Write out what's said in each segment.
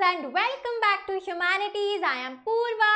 And welcome back to humanities. I am Purva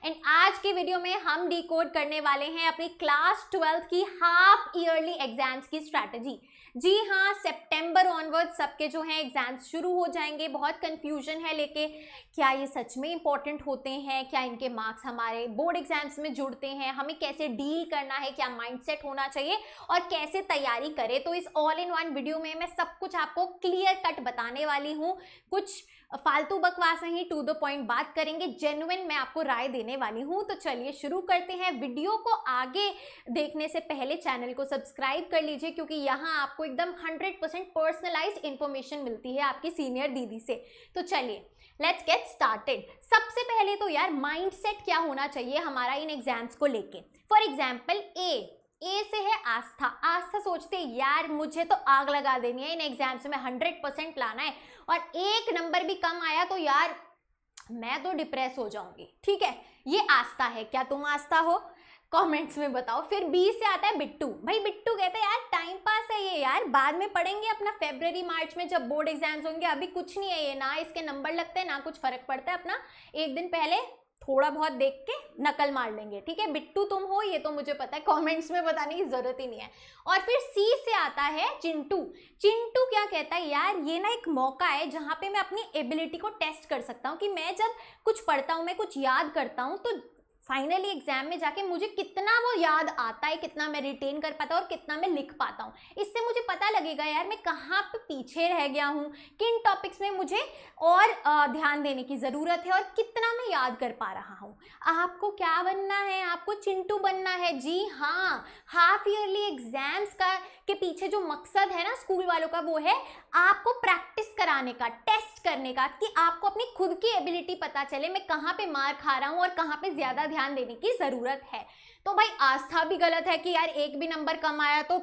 and आज की video में हम डिकोड करने वाले हैं अपनी क्लास 12th की हाफ ईयरली एग्जाम्स की स्ट्रैटेजी। जी हाँ, सितंबर ऑनवर्ड सबके जो हैं एग्जाम्स शुरू हो जाएंगे। बहुत कंफ्यूजन है लेके क्या ये सच में इंपॉर्टेंट होते हैं, क्या इनके मार्क्स हमारे बोर्ड एग्जाम्स में जुड़ते हैं, हमें कैसे डील करना है, क्या माइंडसेट होना चाहिए और कैसे तैयारी करें। तो इस ऑल इन वन वीडियो में मैं सब कुछ आपको क्लियर कट बताने वाली हूँ। कुछ फालतू बकवास नहीं, टू द पॉइंट बात करेंगे, जेन्युइन मैं आपको राय देने वाली हूँ। तो चलिए शुरू करते हैं। वीडियो को आगे देखने से पहले चैनल को सब्सक्राइब कर लीजिए क्योंकि यहाँ आपको एकदम 100% पर्सनलाइज्ड इंफॉर्मेशन मिलती है आपकी सीनियर दीदी से। तो चलिए लेट्स गेट स्टार्टेड। सबसे पहले तो यार माइंडसेट क्या होना चाहिए हमारा इन एग्जाम्स को लेके। फॉर एग्जाम्पल ए से है आस्था। आस्था सोचते यार मुझे तो आग लगा देनी है, इन एग्जाम्स में 100% लाना है और एक नंबर भी कम आया तो यार मैं तो डिप्रेस हो जाऊंगी। ठीक है, ये आस्था है। क्या तुम आस्था हो? कमेंट्स में बताओ। फिर बी से आता है बिट्टू। भाई बिट्टू कहते हैं यार टाइम पास है ये, यार बाद में पढ़ेंगे अपना फरवरी मार्च में जब बोर्ड एग्जाम्स होंगे, अभी कुछ नहीं है ये, ना इसके नंबर लगते हैं ना कुछ फर्क पड़ता है, अपना एक दिन पहले थोड़ा बहुत देख के नकल मार लेंगे। ठीक है, बिट्टू तुम हो ये तो मुझे पता है, कमेंट्स में बताने की जरूरत ही नहीं है। और फिर सी से आता है चिंटू। चिंटू क्या कहता है यार ये ना एक मौका है जहां पे मैं अपनी एबिलिटी को टेस्ट कर सकता हूँ कि मैं जब कुछ पढ़ता हूँ, मैं कुछ याद करता हूँ तो फाइनली एग्जाम में जाके मुझे कितना वो याद आता है, कितना मैं रिटेन कर पाता हूँ और कितना मैं लिख पाता हूँ। इससे मुझे पता लगेगा यार मैं कहाँ पे पीछे रह गया हूँ, किन टॉपिक्स में मुझे और ध्यान देने की ज़रूरत है और कितना मैं याद कर पा रहा हूँ। आपको क्या बनना है? आपको चिंटू बनना है। जी हाँ, हाफ ईयरली एग्जाम्स का के पीछे जो मकसद है ना स्कूल वालों का, वो है आपको प्रैक्टिस कराने का, टेस्ट करने का, कि आपको अपनी खुद की एबिलिटी पता चले मैं कहाँ पे मार खा रहा हूँ और कहाँ पे ज़्यादा ध्यान देने की जरूरत है। तो भाई आस्था भी गलत है कि यार एक भी नंबर कम आया तो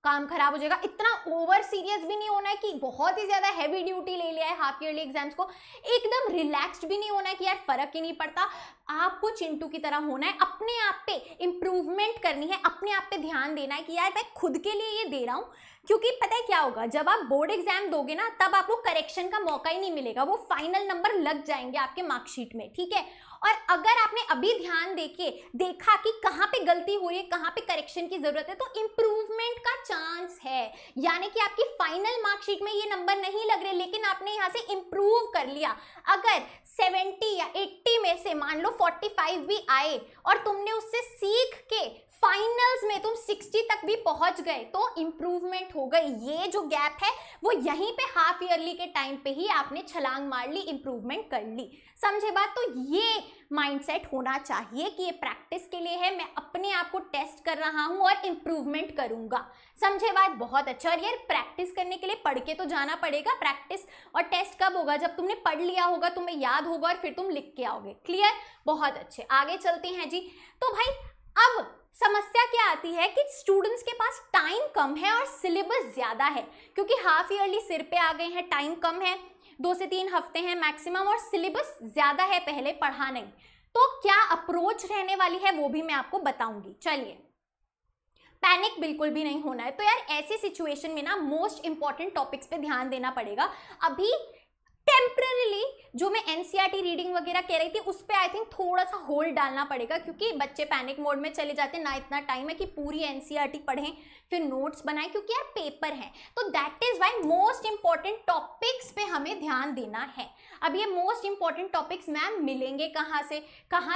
काम खराब हो जाएगा। इतना ओवर सीरियस भी नहीं होना है कि बहुत ही ज्यादा हैवी ड्यूटी ले लिया है हाफ ईयरली एग्जाम्स को। एकदम रिलैक्स्ड भी नहीं होना है कि यार फर्क ही नहीं पड़ता। आपको चिंटू की तरह होना है, अपने आप पे इंप्रूवमेंट करनी है, अपने आप पे ध्यान देना है कि यार मैं खुद के लिए ये दे रहा हूँ। क्योंकि पता है क्या होगा, जब आप बोर्ड एग्जाम दोगे ना तब आपको करेक्शन का मौका ही नहीं मिलेगा, वो फाइनल नंबर लग जाएंगे आपके मार्कशीट में। ठीक है, और अगर आपने अभी ध्यान देके देखा कि कहाँ पे गलती हो रही है, कहाँ पे करेक्शन की जरूरत है, तो इंप्रूवमेंट का चांस है। यानी कि आपकी फाइनल मार्कशीट में ये नंबर नहीं लग रहे लेकिन आपने यहाँ से इंप्रूव कर लिया। अगर 70 या 80 में से मान लो 45 भी आए और तुमने उससे सीख के फाइनल्स में तुम 60 तक भी पहुंच गए तो इंप्रूवमेंट हो गई। ये जो गैप है वो यहीं पे हाफ ईयरली के टाइम पे ही आपने छलांग मार ली, इंप्रूवमेंट कर ली। समझे बात? तो ये माइंडसेट होना चाहिए कि ये प्रैक्टिस के लिए है, मैं अपने आप को टेस्ट कर रहा हूं और इंप्रूवमेंट करूंगा। समझे बात? बहुत अच्छा। और यार प्रैक्टिस करने के लिए पढ़ के तो जाना पड़ेगा। प्रैक्टिस और टेस्ट कब होगा? जब तुमने पढ़ लिया होगा, तुम्हें याद होगा और फिर तुम लिख के आओगे। क्लियर? बहुत अच्छे, आगे चलते हैं जी। तो भाई अब समस्या क्या आती है कि स्टूडेंट्स के पास टाइम कम है और सिलेबस ज्यादा है, क्योंकि हाफ ईयरली सिर पे आ गए हैं, टाइम कम है, 2 से 3 हफ्ते हैं मैक्सिमम और सिलेबस ज्यादा है, पहले पढ़ा नहीं। तो क्या अप्रोच रहने वाली है वो भी मैं आपको बताऊंगी। चलिए, पैनिक बिल्कुल भी नहीं होना है। तो यार ऐसी सिचुएशन में ना मोस्ट इंपॉर्टेंट टॉपिक्स पे ध्यान देना पड़ेगा। अभी टेम्पररीली जो मैं एनसीईआरटी रीडिंग वगैरह कह रही थी उस पे आई थिंक थोड़ा सा होल्ड डालना पड़ेगा, क्योंकि बच्चे पैनिक मोड में चले जाते हैं, ना इतना टाइम है कि पूरी एनसीईआरटी पढ़ें फिर नोट्स बनाएं, क्योंकि यार पेपर है। तो that is why most important topics पे हमें ध्यान देना है। अब ये मोस्ट इंपॉर्टेंट टॉपिक्स मैम मिलेंगे कहाँ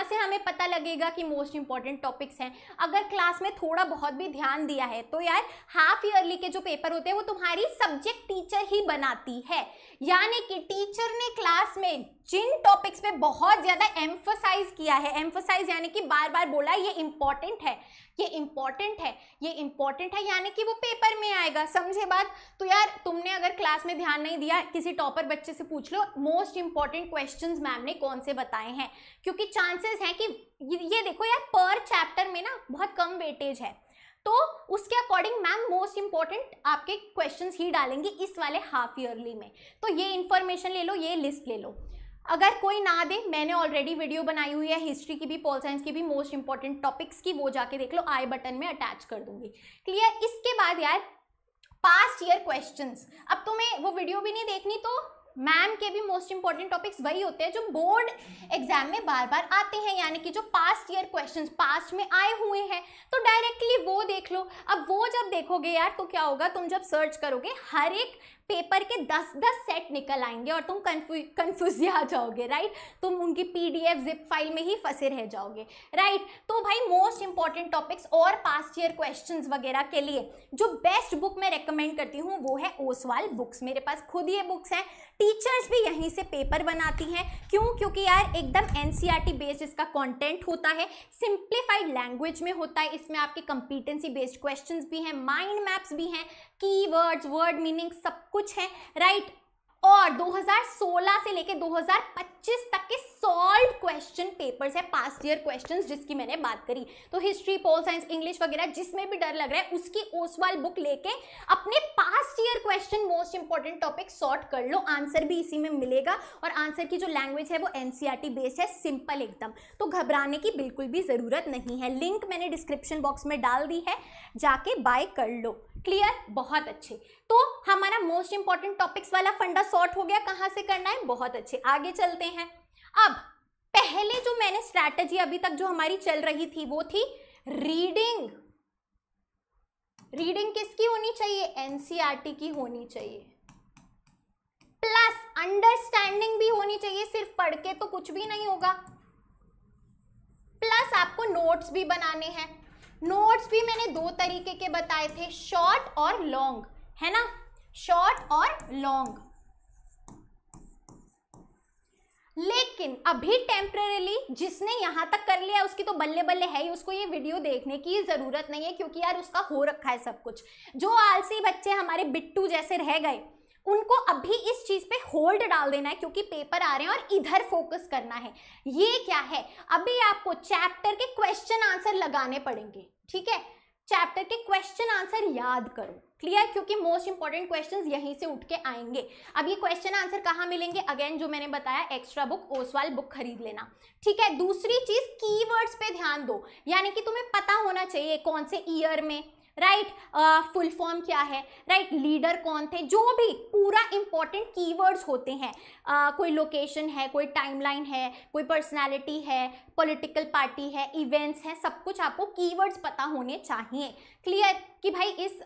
से हमें पता लगेगा कि मोस्ट इंपॉर्टेंट टॉपिक्स हैं? अगर क्लास में थोड़ा बहुत भी ध्यान दिया है तो यार हाफ ईयरली के जो पेपर होते हैं वो तुम्हारी सब्जेक्ट टीचर ही बनाती है। यानी कि टीचर ने क्लास में जिन टॉपिक्स पे बहुत ज्यादा एम्फसाइज किया है, एम्फसाइज यानी कि बार बार बोला ये इंपॉर्टेंट है, ये इंपॉर्टेंट है, ये इंपॉर्टेंट है, यानी कि वो पेपर में आएगा। समझे बात? तो यार तुमने अगर क्लास में ध्यान नहीं दिया, किसी टॉपर बच्चे से पूछ लो मोस्ट इंपॉर्टेंट क्वेश्चंस मैम ने कौन से बताए हैं, क्योंकि चांसेस हैं कि ये देखो यार पर चैप्टर में ना बहुत कम वेटेज है, तो उसके अकॉर्डिंग मैम मोस्ट इंपॉर्टेंट आपके क्वेश्चंस ही डालेंगे इस वाले हाफ ईयरली में। तो ये इंफॉर्मेशन ले लो, ये लिस्ट ले लो। अगर कोई ना दे, मैंने ऑलरेडी वीडियो बनाई हुई है हिस्ट्री की भी, पॉल साइंस की भी, मोस्ट इंपॉर्टेंट टॉपिक्स की, वो जाके देख लो, आई बटन में अटैच कर दूंगी। क्लियर? इसके बाद यार पास्ट ईयर क्वेश्चंस, अब तुम्हें वो वीडियो भी नहीं देखनी तो मैम के भी मोस्ट इंपॉर्टेंट टॉपिक्स वही होते हैं जो बोर्ड एग्जाम में बार बार आते हैं, यानी कि जो पास्ट ईयर क्वेश्चंस पास्ट में आए हुए हैं, तो डायरेक्टली वो देख लो। अब वो जब देखोगे यार तो क्या होगा, तुम जब सर्च करोगे हर एक पेपर के 10-10 सेट निकल आएंगे और तुम कंफ्यूज आ जाओगे, राइट। तुम उनकी पीडीएफ जिप फाइल में ही फंसे रह जाओगे, राइट। तो भाई मोस्ट इंपॉर्टेंट टॉपिक्स और पास्ट ईयर क्वेश्चंस वगैरह के लिए जो बेस्ट बुक मैं रेकमेंड करती हूँ वो है ओसवाल बुक्स। मेरे पास खुद ये बुक्स हैं, टीचर्स भी यहीं से पेपर बनाती हैं। क्यों? क्योंकि यार एकदम एनसीईआरटी बेस्ड इसका कंटेंट होता है, सिंप्लीफाइड लैंग्वेज में होता है, इसमें आपके कंपीटेंसी बेस्ड क्वेश्चंस भी हैं, माइंड मैप्स भी हैं, कीवर्ड्स, वर्ड मीनिंग सब कुछ है, राइट। और 2016 से लेके 2025 तक के सॉल्व क्वेश्चन पेपर्स है, पास्ट ईयर क्वेश्चंस जिसकी मैंने बात करी। तो हिस्ट्री, पोल साइंस, इंग्लिश वगैरह जिसमें भी डर लग रहा है उसकी ओसवाल बुक लेके अपने past year question most important topic sort कर लो, आंसर भी इसी में मिलेगा। और आंसर की जो लैंग्वेज है वो एनसीईआरटी बेस्ड है, सिंपल एकदम, तो घबराने की बिल्कुल भी जरूरत नहीं है। लिंक मैंने डिस्क्रिप्शन बॉक्स में डाल दी है, जाके बाय कर लो। क्लियर? बहुत अच्छे। तो हमारा मोस्ट इंपॉर्टेंट टॉपिक्स वाला फंडा सॉर्ट हो गया, कहां से करना है, बहुत अच्छे। आगे चलते हैं। अब पहले जो मैंने स्ट्रैटेजी अभी तक जो हमारी चल रही थी वो थी रीडिंग। रीडिंग किसकी होनी चाहिए? एनसीईआरटी की होनी चाहिए, प्लस अंडरस्टैंडिंग भी होनी चाहिए, सिर्फ पढ़ के तो कुछ भी नहीं होगा। प्लस आपको नोट्स भी बनाने हैं। नोट्स भी मैंने दो तरीके के बताए थे, शॉर्ट और लॉन्ग, है ना, शॉर्ट और लॉन्ग। लेकिन अभी टेम्परेली जिसने यहां तक कर लिया उसकी तो बल्ले बल्ले है ही, उसको ये वीडियो देखने की जरूरत नहीं है, क्योंकि यार उसका हो रखा है सब कुछ। जो आलसी बच्चे हमारे बिट्टू जैसे रह गए उनको अभी इस चीज पे होल्ड डाल देना है, क्योंकि पेपर आ रहे हैं और इधर फोकस करना है। ये क्या है, अभी आपको चैप्टर के क्वेश्चन आंसर लगाने पड़ेंगे, ठीक है। चैप्टर के क्वेश्चन आंसर याद करो, क्लियर, क्योंकि मोस्ट इंपॉर्टेंट क्वेश्चंस यहीं से उठ के आएंगे। अब ये क्वेश्चन आंसर कहाँ मिलेंगे? अगेन जो मैंने बताया, एक्स्ट्रा बुक ओसवाल बुक खरीद लेना, ठीक है। दूसरी चीज, कीवर्ड्स पे ध्यान दो, यानी कि तुम्हें पता होना चाहिए कौन से ईयर में, राइट, फुल फॉर्म क्या है, राइट, लीडर कौन थे, जो भी पूरा इंपॉर्टेंट कीवर्ड्स होते हैं। कोई लोकेशन है, कोई टाइमलाइन है, कोई पर्सनालिटी है, पॉलिटिकल पार्टी है, इवेंट्स है, सब कुछ आपको कीवर्ड्स पता होने चाहिए। क्लियर कि भाई इस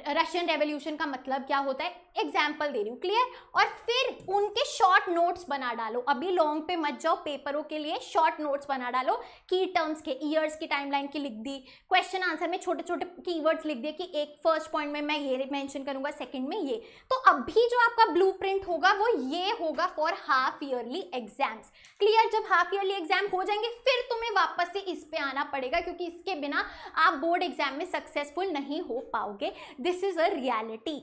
रशियन रेवोल्यूशन का मतलब क्या होता है, एग्जाम्पल दे रही हूँ, क्लियर। और फिर उनके शॉर्ट नोट्स बना डालो, अभी लॉन्ग पे मत जाओ, पेपरों के लिए शॉर्ट नोट्स बना डालो, की टर्म्स के, ईयर्स की टाइमलाइन की लिख दी, क्वेश्चन आंसर में छोटे छोटे कीवर्ड्स लिख दिए कि एक फर्स्ट पॉइंट में मैं ये मेंशन करूंगा, सेकंड में ये। तो अभी जो आपका ब्लूप्रिंट होगा वो ये होगा for half yearly exams. Clear? जब हाफ ईयरली एग्जाम हो जाएंगे फिर तुम्हें वापस से इस पे आना पड़ेगा, क्योंकि इसके बिना आप बोर्ड एग्जाम में सक्सेसफुल नहीं हो पाओगे। This is a reality.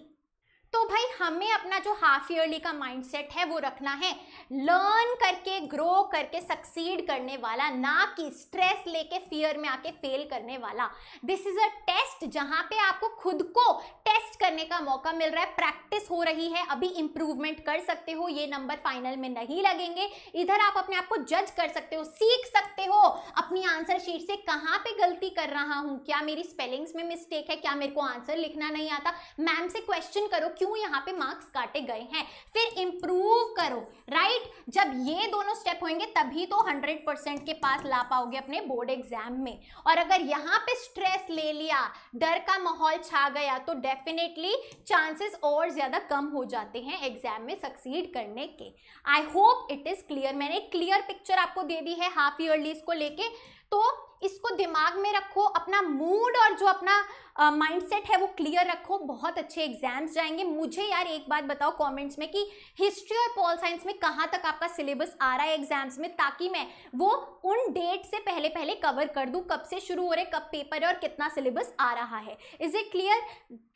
तो भाई हमें अपना जो हाफ ईयरली का माइंडसेट है वो रखना है लर्न करके, ग्रो करके सक्सीड करने वाला, ना कि स्ट्रेस लेके फियर में आके फेल करने वाला। दिस इज अ टेस्ट जहां पे आपको खुद को टेस्ट करने का मौका मिल रहा है, प्रैक्टिस हो रही है, अभी इंप्रूवमेंट कर सकते हो, ये नंबर फाइनल में नहीं लगेंगे। इधर आप अपने आप को जज कर सकते हो, सीख सकते हो अपनी आंसर शीट से कहाँ पे गलती कर रहा हूँ, क्या मेरी स्पेलिंग्स में मिस्टेक है, क्या मेरे को आंसर लिखना नहीं आता, मैम से क्वेश्चन करो क्यों यहाँ पे मार्क्स काटे गए हैं, फिर इंप्रूव करो, राइट। जब ये दोनों स्टेप होंगे तभी तो 100% के पास ला पाओगे अपने बोर्ड एग्जाम में। और अगर यहाँ पे स्ट्रेस ले लिया, डर का माहौल छा गया, तो डेफिनेटली चांसेस और ज्यादा कम हो जाते हैं एग्जाम में सक्सीड करने के। I hope it is clear. मैंने क्लियर पिक्चर आपको दे दी है हाफ ईयरली को लेके, तो इसको दिमाग में रखो, अपना मूड और जो अपना माइंडसेट है वो क्लियर रखो, बहुत अच्छे एग्जाम्स जाएंगे। मुझे यार एक बात बताओ कमेंट्स में कि हिस्ट्री और पॉल साइंस में कहाँ तक आपका सिलेबस आ रहा है एग्जाम्स में, ताकि मैं वो उन डेट से पहले पहले कवर कर दूं, कब से शुरू हो रहे, कब पेपर है और कितना सिलेबस आ रहा है। Is it clear?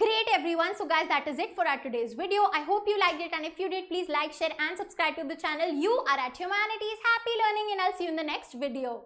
Great everyone. So guys that is it for our today's video. I hope you liked it, and if you did please like, share and subscribe to the channel. You are at humanities. Happy learning and I will see you in the next video.